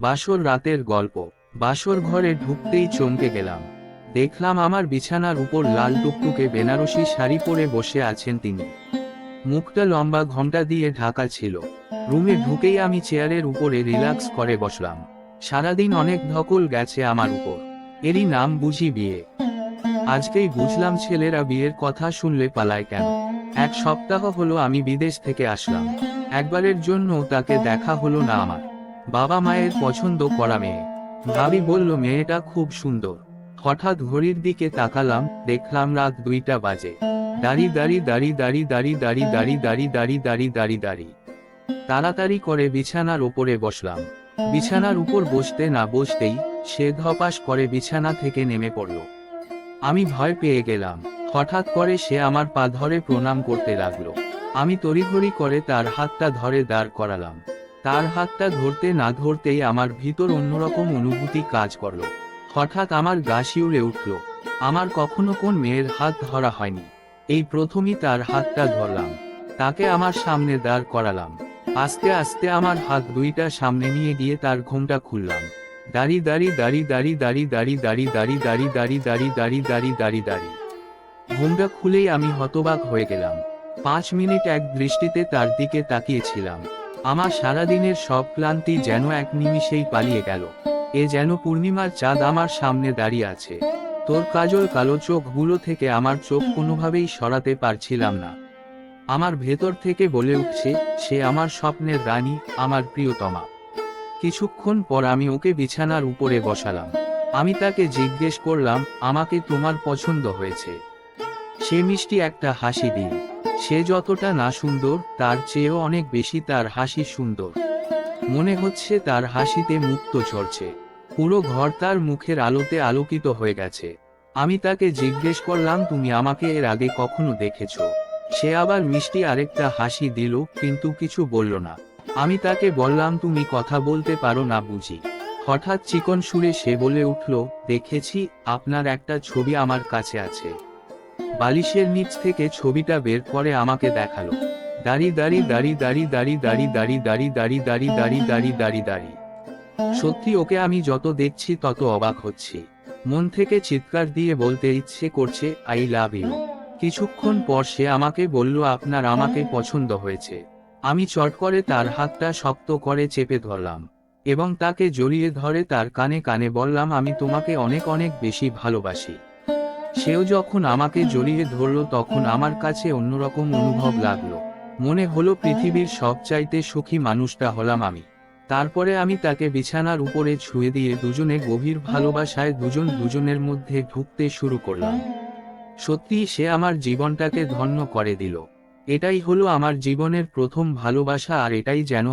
বাসর রাতের গল্প। বাসর ঘরে ঢুকতেই চমকে গেলাম। দেখলাম আমার বিছানার উপর লাল টুকটুকে বেনারসি শাড়ি পরে বসে আছেন তিনি। মুখটা লম্বা ঘোমটা দিয়ে ঢাকা ছিল। রুমে ঢুকেই আমি চেয়ারের উপরে রিল্যাক্স করে বসলাম। সারাদিন অনেক ধকল গেছে আমার উপর, এরই নাম বুঝি বিয়ে। আজকেই বুঝলাম ছেলেরা বিয়ের কথা শুনলে পালায় কেন। 1 সপ্তাহ হলো আমি বিদেশ থেকে আসলাম, একবারের জন্য তাকে দেখা হলো না আমার। বাবা মায়ের পছন্দ করা মেয়ে। ভাবি বলল মেয়েটা খুব সুন্দর। হঠাৎ ঘড়ির দিকে তাকালাম, দেখলাম রাত 2টা বাজে। দাঁড়ি দাঁড়ি দাঁড়ি দাঁড়ি দাঁড়ি দাঁড়ি দাঁড়ি দাঁড়ি দাঁড়ি দাঁড়ি দাঁড়ি দাঁড়ি তাড়াতাড়ি করে বিছানার ওপরে বসলাম। বিছানার উপর বসতে না বসতেই সে ধপাস করে বিছানা থেকে নেমে পড়ল। আমি ভয় পেয়ে গেলাম। হঠাৎ করে সে আমার পা ধরে প্রণাম করতে লাগলো। আমি তড়িঘড়ি করে তার হাতটা ধরে দাঁড় করালাম। তার হাতটা ধরতে না ধরতেই আমার ভিতর অন্যরকম অনুভূতি কাজ করলো। হঠাৎ আমার গা শিউরে উঠল। আমার কখনো কোন মেয়ের হাত ধরা হয়নি, এই প্রথমই তার হাতটা ধরলাম। তাকে আমার সামনে দাঁড় করালাম। আস্তে আস্তে আমার হাত 2টা সামনে নিয়ে গিয়ে তার ঘোমটা খুললাম। দাঁড়ি দাঁড়ি দাঁড়ি দাঁড়ি দাঁড়ি দাঁড়ি দাঁড়ি দাঁড়ি দাঁড়ি দাঁড়ি দাঁড়ি দাঁড়ি দাঁড়ি দাঁড়ি দাঁড়ি ঘোমটা খুলেই আমি হতবাক হয়ে গেলাম। 5 মিনিট এক দৃষ্টিতে তার দিকে তাকিয়েছিলাম। আমার সারাদিনের সব ক্লান্তি যেন এক নিমিষেই পালিয়ে গেল। এ যেন পূর্ণিমার চাঁদ আমার সামনে দাঁড়িয়ে আছে। তোর কাজল কালো চোখগুলো থেকে আমার চোখ কোনোভাবেই সরাতে পারছিলাম না। আমার ভেতর থেকে বলে উঠছে, সে আমার স্বপ্নের রানী, আমার প্রিয়তমা। কিছুক্ষণ পর আমি ওকে বিছানার উপরে বসালাম। আমি তাকে জিজ্ঞেস করলাম, আমাকে তোমার পছন্দ হয়েছে? সে মিষ্টি একটা হাসি দিল। সে যতটা না সুন্দর তার চেয়েও অনেক বেশি তার হাসি সুন্দর। মনে হচ্ছে তার হাসিতে মুক্ত ঝরছে। পুরো ঘর তার মুখের আলোতে আলোকিত হয়ে গেছে। আমি তাকে জিজ্ঞেস করলাম, তুমি আমাকে এর আগে কখনো দেখেছো? সে আবার মিষ্টি আরেকটা হাসি দিল, কিন্তু কিছু বলল না। আমি তাকে বললাম, তুমি কথা বলতে পারো না বুঝি? হঠাৎ চিকন সুরে সে বলে উঠল, দেখেছি, আপনার একটা ছবি আমার কাছে আছে। বালিশের নিচ থেকে ছবিটা বের করে আমাকে দেখালো। দাঁড়ি দাঁড়ি দাঁড়ি দাঁড়ি দাঁড়ি দাঁড়ি দাঁড়ি দাঁড়ি দাঁড়ি দাঁড়ি দাঁড়ি দাঁড়ি দাঁড়ি দাঁড়ি সত্যি ওকে আমি যত দেখছি তত অবাক হচ্ছি। মন থেকে চিৎকার দিয়ে বলতে ইচ্ছে করছে, আই লাভ ইউ। কিছুক্ষণ পর সে আমাকে বলল, আপনার আমাকে পছন্দ হয়েছে। আমি চট করে তার হাতটা শক্ত করে চেপে ধরলাম এবং তাকে জড়িয়ে ধরে তার কানে কানে বললাম, আমি তোমাকে অনেক অনেক বেশি ভালোবাসি। সেও যখন আমাকে জড়িয়ে ধরল তখন আমার কাছে অন্যরকম অনুভব লাগলো। মনে হলো পৃথিবীর সবচাইতে সুখী মানুষটা হলাম আমি। তারপরে আমি তাকে বিছানার উপরে ছুঁয়ে দিয়ে দুজনে গভীর ভালোবাসায় দুজন দুজনের মধ্যে ঢুকতে শুরু করলাম। সত্যি সে আমার জীবনটাকে ধন্য করে দিল। এটাই হলো আমার জীবনের প্রথম ভালোবাসা, আর এটাই যেন